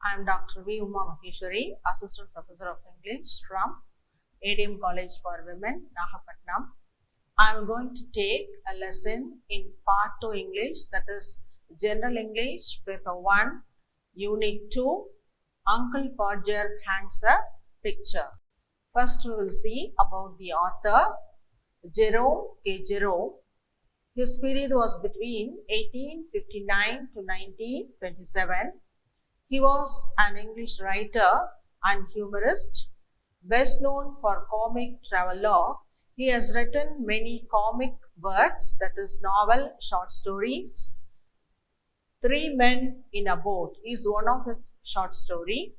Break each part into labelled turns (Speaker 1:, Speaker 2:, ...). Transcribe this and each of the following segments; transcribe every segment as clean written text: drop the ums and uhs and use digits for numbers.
Speaker 1: I am Dr.V.UMAMAHESWARI, Assistant Professor of English from A.D.M. College for Women, Nagapattinam. I am going to take a lesson in Part 2 English, that is General English, Paper 1, Unit 2, Uncle Podger hangs a picture. First, we will see about the author, Jerome K. Jerome. His period was between 1859 to 1927. He was an English writer and humorist. Best known for comic travelogue, he has written many comic works, that is novel, short stories. Three Men in a Boat is one of his short story.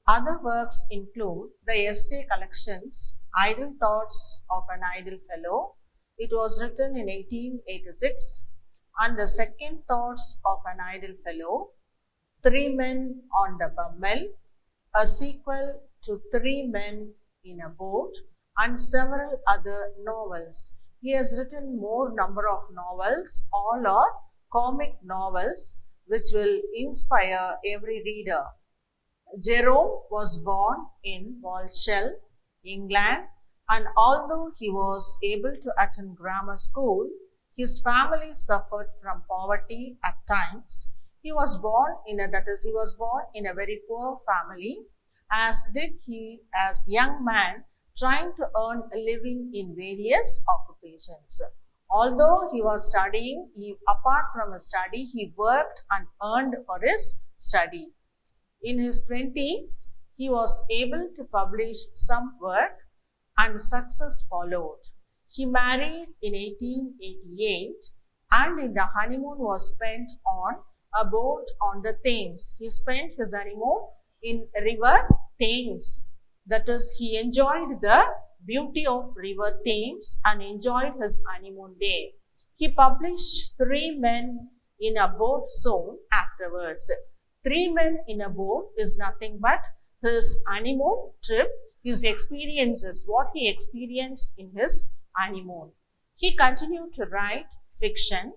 Speaker 1: Other works include the essay collections Idle Thoughts of an Idle Fellow. It was written in 1886, and the Second Thoughts of an Idle Fellow, Three Men on the Bummel, a sequel to Three Men in a Boat, and several other novels. He has written more number of novels. All are comic novels which will inspire every reader. Jerome was born in Walsall, England, and although he was able to attend grammar school, his family suffered from poverty at times. He was born in a very poor family, as did he as young man trying to earn a living in various occupations. Although he was studying, apart from his study, he worked and earned for his study. In his 20s, he was able to publish some work and success followed. He married in 1888 and in the honeymoon was spent on a boat on the Thames. He spent his honeymoon in river Thames. That is, he enjoyed the beauty of river Thames and enjoyed his honeymoon there. He published Three Men in a Boat soon afterwards. Three Men in a Boat is nothing but his honeymoon trip, his experiences, what he experienced in his honeymoon. He continued to write fiction,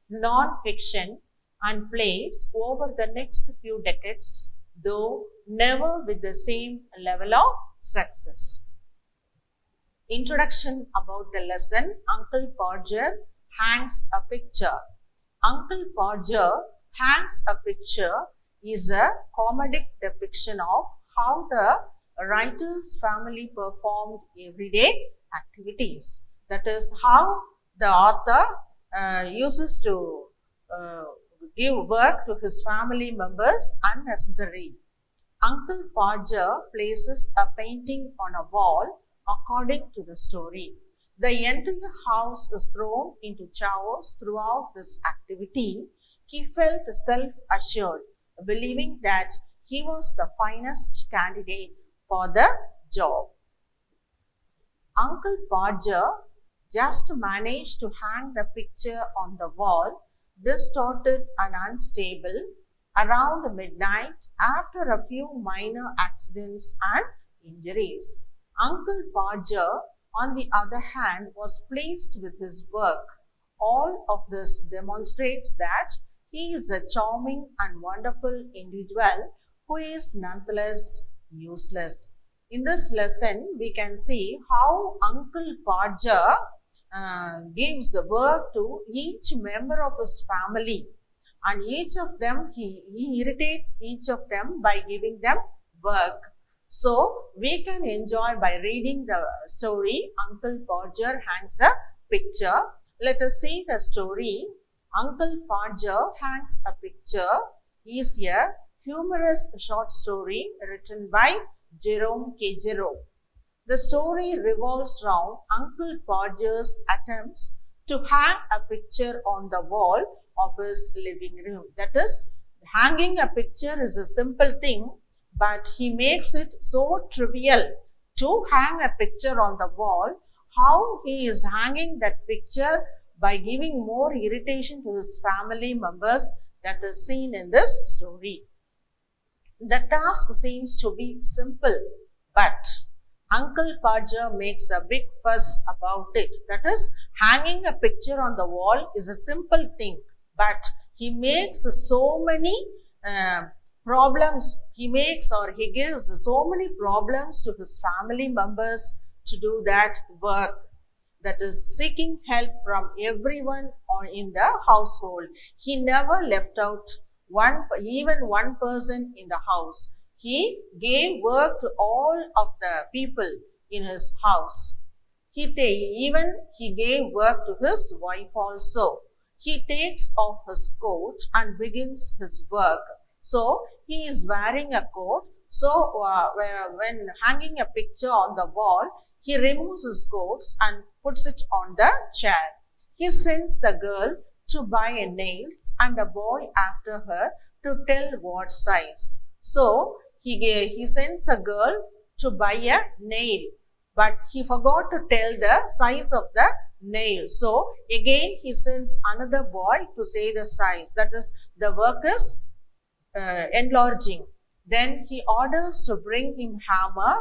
Speaker 1: non-fiction, and plays over the next few decades, though never with the same level of success. Introduction about the lesson. Uncle Podger hangs a picture. Uncle Podger hangs a picture is a comedic depiction of how the writer's family performed everyday activities. That is how the author uses to give work to his family members unnecessary. Uncle Podger places a painting on a wall according to the story. The entire house is thrown into chaos throughout this activity. He felt self-assured, believing that he was the finest candidate for the job. Uncle Podger just managed to hang the picture on the wall, distorted and unstable, around midnight after a few minor accidents and injuries. Uncle Podger, on the other hand, was pleased with his work. All of this demonstrates that he is a charming and wonderful individual who is nonetheless useless. In this lesson, we can see how Uncle Podger gives work to each member of his family, and each of them, he irritates each of them by giving them work. So, we can enjoy by reading the story, Uncle Podger hangs a picture. Let us see the story. Uncle Podger hangs a picture is a humorous short story written by Jerome K. Jerome. The story revolves around Uncle Podger's attempts to hang a picture on the wall of his living room. That is, hanging a picture is a simple thing, but he makes it so trivial to hang a picture on the wall. How he is hanging that picture by giving more irritation to his family members, that is seen in this story. The task seems to be simple, but Uncle Podger makes a big fuss about it. That is, hanging a picture on the wall is a simple thing, but he makes so many problems he makes, or he gives so many problems to his family members to do that work, that is seeking help from everyone in the household. He never left out even one person in the house. He gave work to all of the people in his house. He gave work to his wife also. He takes off his coat and begins his work. So he is wearing a coat. So when hanging a picture on the wall, he removes his coats and puts it on the chair. He sends the girl to buy nails and a boy after her to tell what size. So he sends a girl to buy a nail, but he forgot to tell the size of the nail. So again he sends another boy to say the size. That is, the work is enlarging. Then he orders to bring him hammer,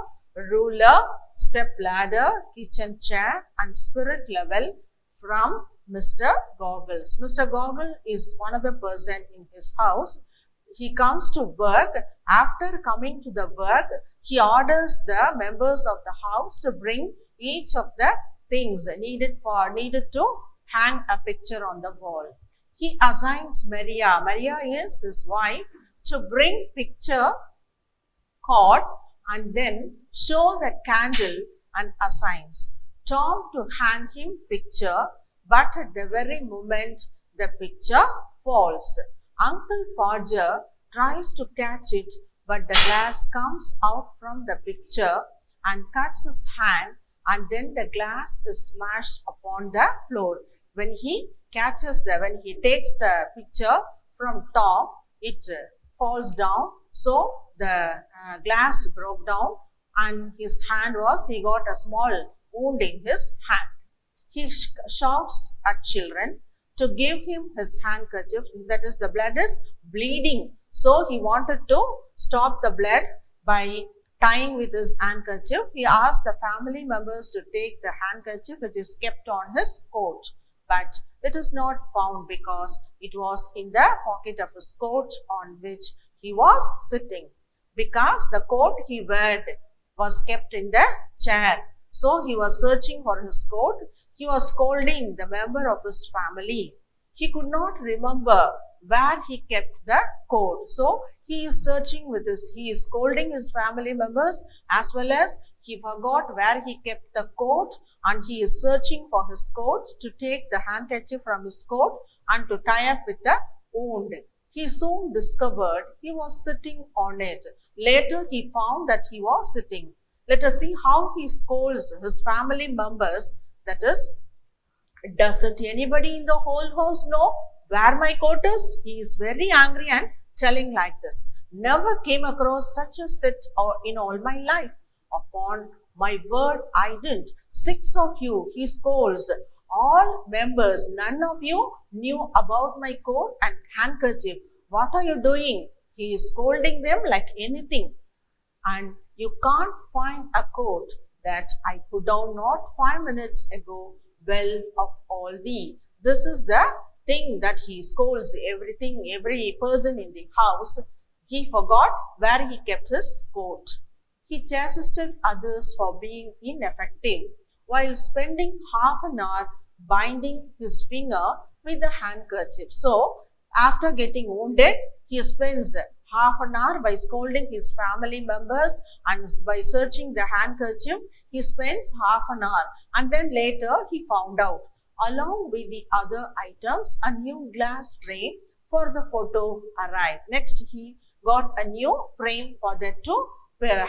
Speaker 1: ruler, step ladder, kitchen chair and spirit level from Mr. Goggles. Mr. Goggle is one of the person in his house. He comes to work. After coming to the work, he orders the members of the house to bring each of the things needed to hang a picture on the wall. He assigns Maria is his wife, to bring picture cord and then show the candle, and assigns Tom to hand him picture, but at the very moment the picture falls. Uncle Podger tries to catch it, but the glass comes out from the picture and cuts his hand, and then the glass is smashed upon the floor. When he takes the picture from Tom, it falls down. So the glass broke down and he got a small wound in his hand. He shouts at children to give him his handkerchief. That is, the blood is bleeding. So he wanted to stop the blood by tying with his handkerchief. He asked the family members to take the handkerchief which is kept on his coat. But it is not found because it was in the pocket of his coat on which he was sitting. Because the coat he wore was kept in the chair. So he was searching for his coat. He was scolding the member of his family. He could not remember where he kept the coat. So he is scolding his family members, as well as he forgot where he kept the coat, and he is searching for his coat to take the handkerchief from his coat and to tie up with the wound. He soon discovered he was sitting on it. Later he found that he was sitting. Let us see how he scolds his family members. That is, doesn't anybody in the whole house know where my coat is? He is very angry and telling like this. Never came across such a set in all my life. Upon my word, I didn't. 6 of you, he scolds. All members, none of you knew about my coat and handkerchief. What are you doing? He is scolding them like anything. And you can't find a coat that I put down not 5 minutes ago, well of all thee. This is the thing that he scolds every person in the house. He forgot where he kept his coat. He chastised others for being ineffective while spending half an hour binding his finger with a handkerchief. So, after getting wounded, he spends half an hour by scolding his family members, and by searching the handkerchief, he spends half an hour. And then later, he found out, along with the other items, a new glass frame for the photo arrived. Next, he got a new frame for that to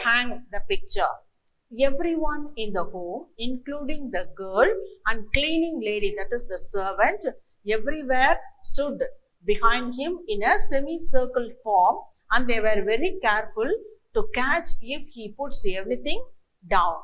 Speaker 1: hang the picture. Everyone in the home, including the girl and cleaning lady, that is the servant, everywhere stood behind him in a semicircle form, and they were very careful to catch if he puts everything down.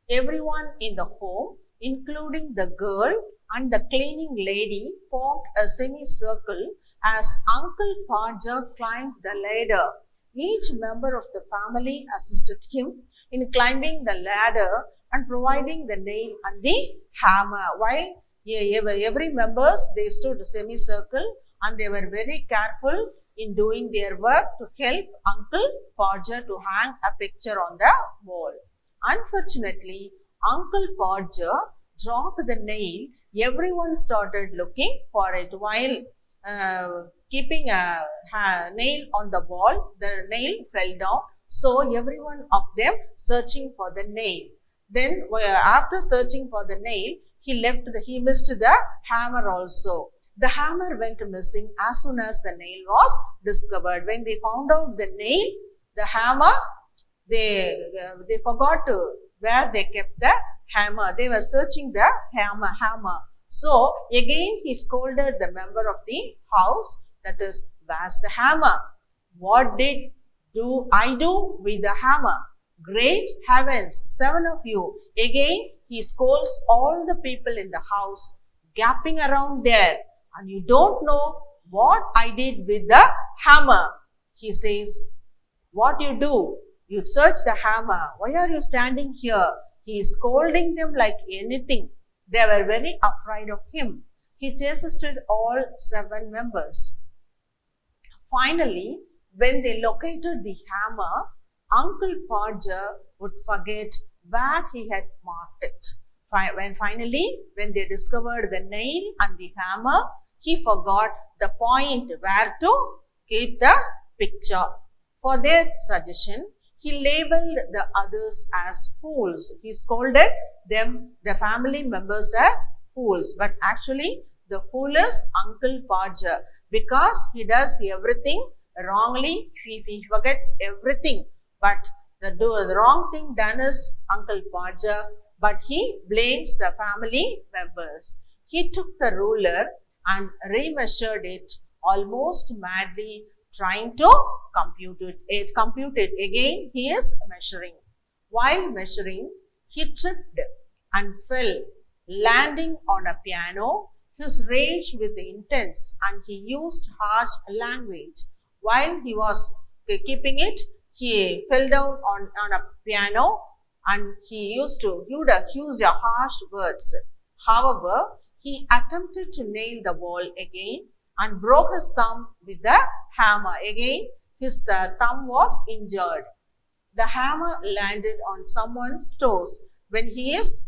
Speaker 1: Everyone in the home, including the girl and the cleaning lady, formed a semicircle as Uncle Podger climbed the ladder. Each member of the family assisted him in climbing the ladder and providing the nail and the hammer. While every members, they stood semicircle and they were very careful in doing their work to help Uncle Podger to hang a picture on the wall. Unfortunately, Uncle Podger dropped the nail. Everyone started looking for it while keeping a nail on the wall. The nail fell down. So everyone of them searching for the nail. Then after searching for the nail, he missed the hammer also. The hammer went missing as soon as the nail was discovered. When they found out the nail, the hammer, they forgot where they kept the hammer. They were searching the hammer. So again he scolded the member of the house, that is, where's the hammer? What did I do with the hammer? Great heavens, 7 of you. Again he scolds all the people in the house, gapping around there. And you don't know what I did with the hammer. He says, what you do? You search the hammer. Why are you standing here? He is scolding them like anything. They were very afraid of him. He chased all 7 members. Finally, when they located the hammer, Uncle Podger would forget where he had marked it. When they discovered the nail and the hammer, he forgot the point where to keep the picture. For their suggestion, he labeled the others as fools. He scolded them, the family members, as fools. But actually, the fool is Uncle Podger, because he does everything wrongly. He forgets everything. But the wrong thing done is Uncle Podger, but he blames the family members. He took the ruler and remeasured it almost madly, trying to compute it. Again, he is measuring. While measuring, he tripped and fell, landing on a piano. His rage was intense and he used harsh language. While he was keeping it, he fell down on a piano and he used harsh words. However, he attempted to nail the wall again and broke his thumb with the hammer. Again, his thumb was injured. The hammer landed on someone's toes. When he is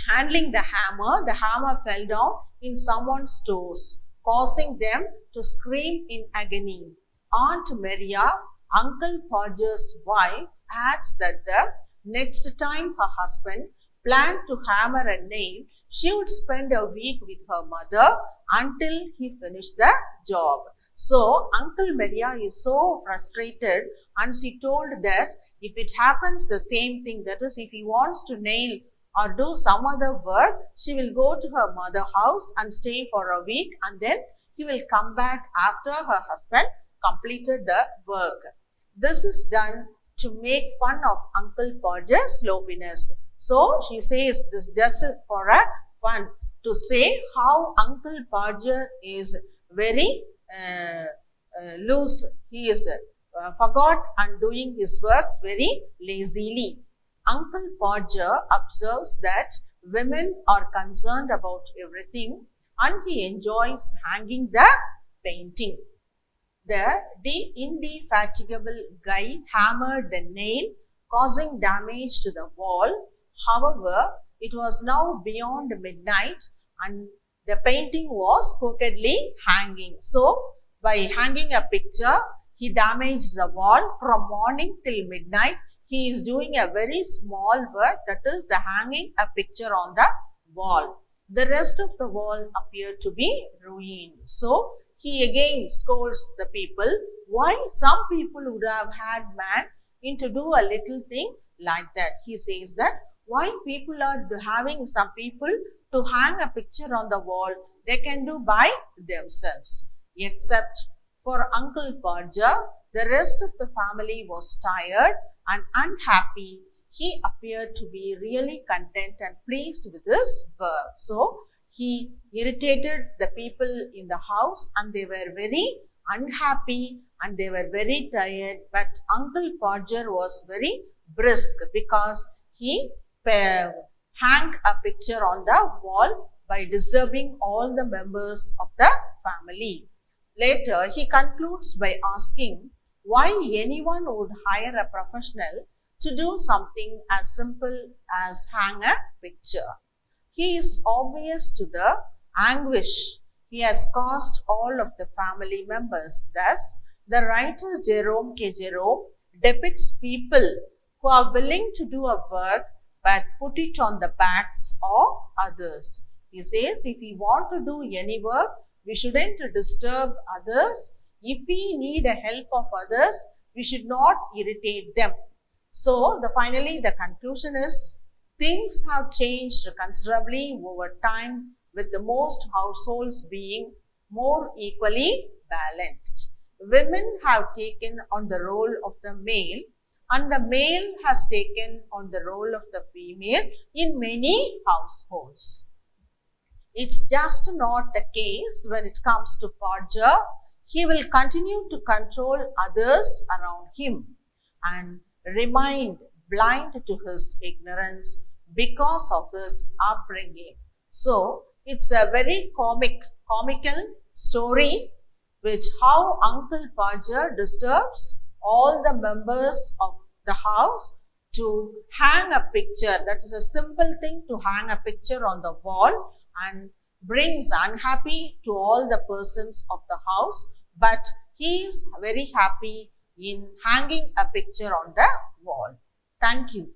Speaker 1: handling the hammer fell down in someone's toes, causing them to scream in agony. Aunt Maria, Uncle Podger's wife, adds that the next time her husband planned to hammer a nail, she would spend a week with her mother until he finished the job. So, Uncle Maria is so frustrated and she told that if it happens the same thing, that is, if he wants to nail or do some other work, she will go to her mother's house and stay for a week, and then he will come back after her husband completed the work. This is done to make fun of Uncle Podger's sloppiness. So she says this just for a fun, to say how Uncle Podger is very loose. He is forgot and doing his works very lazily. Uncle Podger observes that women are concerned about everything and he enjoys hanging the painting. The indefatigable guy hammered the nail, causing damage to the wall. However, it was now beyond midnight and the painting was crookedly hanging. So, by hanging a picture, he damaged the wall. From morning till midnight, he is doing a very small work, that is the hanging a picture on the wall. The rest of the wall appeared to be ruined. So, he again scolds the people. Why some people would have had man in to do a little thing like that. He says that why people are having some people to hang a picture on the wall, they can do by themselves. Except for Uncle Podger, the rest of the family was tired and unhappy. He appeared to be really content and pleased with his work. So, he irritated the people in the house and they were very unhappy and they were very tired. But Uncle Podger was very brisk because he hung a picture on the wall by disturbing all the members of the family. Later, he concludes by asking why anyone would hire a professional to do something as simple as hang a picture. He is obvious to the anguish he has caused all of the family members. Thus, the writer Jerome K. Jerome depicts people who are willing to do a work but put it on the backs of others. He says if we want to do any work, we shouldn't disturb others. If we need the help of others, we should not irritate them. So, finally, the conclusion is things have changed considerably over time, with the most households being more equally balanced. Women have taken on the role of the male, and the male has taken on the role of the female in many households. It's just not the case when it comes to Podger. He will continue to control others around him and remain blind to his ignorance because of his upbringing. So, it's a very comical story which how Uncle Podger disturbs all the members of the house to hang a picture. That is a simple thing, to hang a picture on the wall, and brings unhappy to all the persons of the house, but he is very happy in hanging a picture on the wall. Thank you.